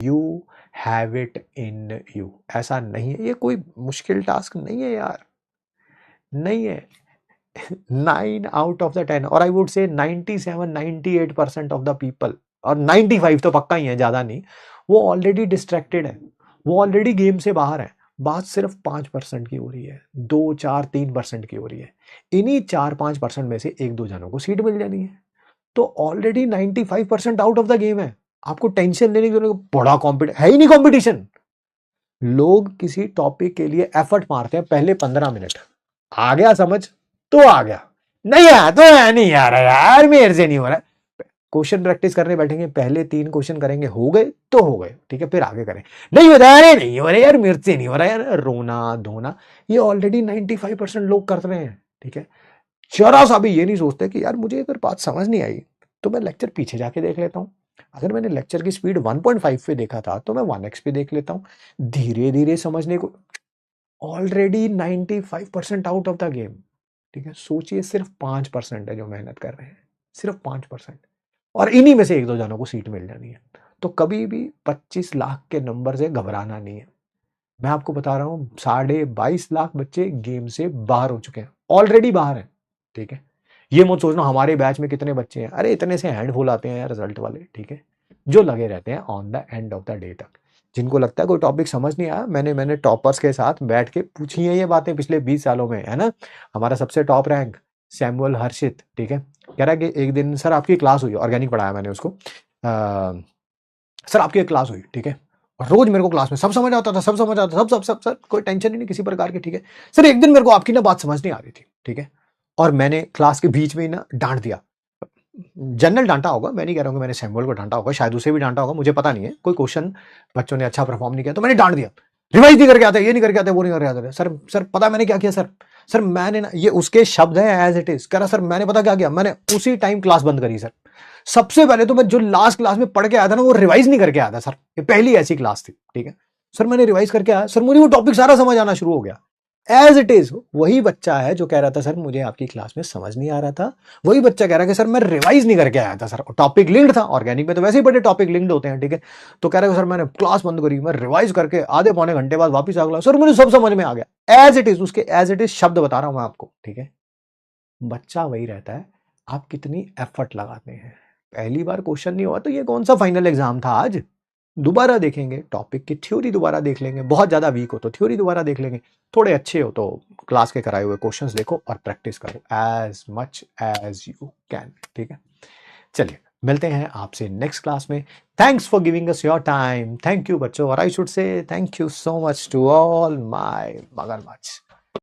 You have it in you. ऐसा नहीं है, ये कोई मुश्किल टास्क नहीं है यार, नहीं है। 9 आउट ऑफ द 10 और I would say 97-98% of the people, और 95 तो पक्का ही है, ज्यादा नहीं, वो ऑलरेडी डिस्ट्रैक्टेड है, वो ऑलरेडी गेम से बाहर है। बात सिर्फ 5% की हो रही है, 2-4-3% की हो रही है। इन्हीं 4-5% में से 1-2 जनों को सीट मिल जानी है, तो already 95% out of the game है। आपको टेंशन लेने की जरूरत, बड़ा कॉम्पिटिशन है ही नहीं। कॉम्पिटिशन, लोग किसी टॉपिक के लिए एफर्ट मारते हैं पहले 15 मिनट, आ गया समझ तो आ गया, नहीं आया तो है नहीं यार, यार मेरे से नहीं हो रहा। क्वेश्चन प्रैक्टिस करने बैठेंगे, पहले 3 क्वेश्चन करेंगे, हो गए तो हो गए, ठीक है, फिर आगे करें, नहीं बता रहे, नहीं हो रहा यार, मेरे से नहीं हो रहा यार, रोना धोना, ये ऑलरेडी 95% लोग कर रहे हैं, ठीक है। जरा सा भी ये नहीं सोचते कि यार मुझे अगर बात समझ नहीं आई तो मैं लेक्चर पीछे जाके देख लेता हूं, अगर मैंने लेक्चर की स्पीड 1.5 पे देखा था तो मैं 1x पे देख लेता हूं, धीरे धीरे समझने को। Already 95% out of the game, ठीक है। सोचिए सिर्फ 5% है जो मेहनत कर रहे हैं, सिर्फ 5%, और इन्हीं में से 1-2 जनों को सीट मिल जानी है। तो कभी भी 25 लाख के नंबर से घबराना नहीं है। मैं आपको बता रहा हूं 22.5 लाख बच्चे गेम से बाहर हो चुके हैं, ऑलरेडी बाहर हैं, ठीक है। ये मत सोचना हमारे बैच में कितने बच्चे हैं, अरे इतने से हैंडफुल आते हैं यार रिजल्ट वाले, ठीक है, जो लगे रहते हैं on the end of the day तक। जिनको लगता है कोई टॉपिक समझ नहीं आया, मैंने टॉपर्स के साथ बैठ के पूछी है ये बातें पिछले 20 सालों में, है ना। हमारा सबसे टॉप रैंक सैमुअल हर्षित, ठीक है, कह रहा है कि एक दिन सर आपकी क्लास हुई, ऑर्गेनिक पढ़ाया मैंने उसको, सर आपकी एक क्लास हुई, ठीक है, और रोज मेरे को क्लास में सब समझ आता था, सब समझ आता था, सब सब सर कोई टेंशन ही नहीं किसी प्रकार की, ठीक है। सर एक दिन मेरे को आपकी ना बात समझ नहीं आ रही थी, ठीक है, और मैंने क्लास के बीच में ही ना डांट दिया। जनरल डांटा होगा, मैं नहीं कह रहा हूँ कि मैंने सैमुअल को डांटा होगा, शायद उसे भी डांटा होगा, मुझे पता नहीं है। कोई क्वेश्चन बच्चों ने अच्छा परफॉर्म नहीं किया तो मैंने डांट दिया, रिवाइज नहीं करके आते, ये नहीं करके आते, वो नहीं करके आते। सर पता मैंने क्या किया, सर मैंने ना, ये उसके शब्द हैं एज इट इज, कह रहा सर मैंने पता क्या किया, मैंने उसी टाइम क्लास बंद करी सर। सबसे पहले तो मैं जो लास्ट क्लास में पढ़ के आया था ना वो रिवाइज नहीं करके आया था सर, ये पहली ऐसी क्लास थी, ठीक है। सर मैंने रिवाइज करके आया, सर मुझे वो टॉपिक सारा समझ आना शुरू हो गया एज इट इज। वही बच्चा है जो कह रहा था सर मुझे आपकी क्लास में समझ नहीं आ रहा था, वही बच्चा कह रहा है कि सर मैं रिवाइज नहीं करके आया था सर, टॉपिक लिंक्ड था, ऑर्गेनिक में तो वैसे ही बड़े टॉपिक लिंक्ड होते हैं, ठीक है। तो कह रहा है सर मैंने क्लास बंद करी, मैं रिवाइज करके आधे पौने घंटे बाद वापस आ गया, सर मुझे सब समझ में आ गया एज इट इज, उसके एज इट इज शब्द बता रहा हूं मैं आपको, ठीक है। बच्चा वही रहता है, आप कितनी एफर्ट लगाते हैं। पहली बार क्वेश्चन नहीं हुआ तो ये कौन सा फाइनल एग्जाम था आज, दोबारा देखेंगे, टॉपिक की थ्योरी दोबारा देख लेंगे, बहुत ज्यादा वीक हो तो थ्योरी दोबारा देख लेंगे, थोड़े अच्छे हो तो क्लास के कराए हुए क्वेश्चंस देखो और प्रैक्टिस करो as much as you can, ठीक है। चलिए मिलते हैं आपसे नेक्स्ट क्लास में। Thanks for giving us your time, thank you बच्चों, और I should say thank you so much to all my मगरमच्छ।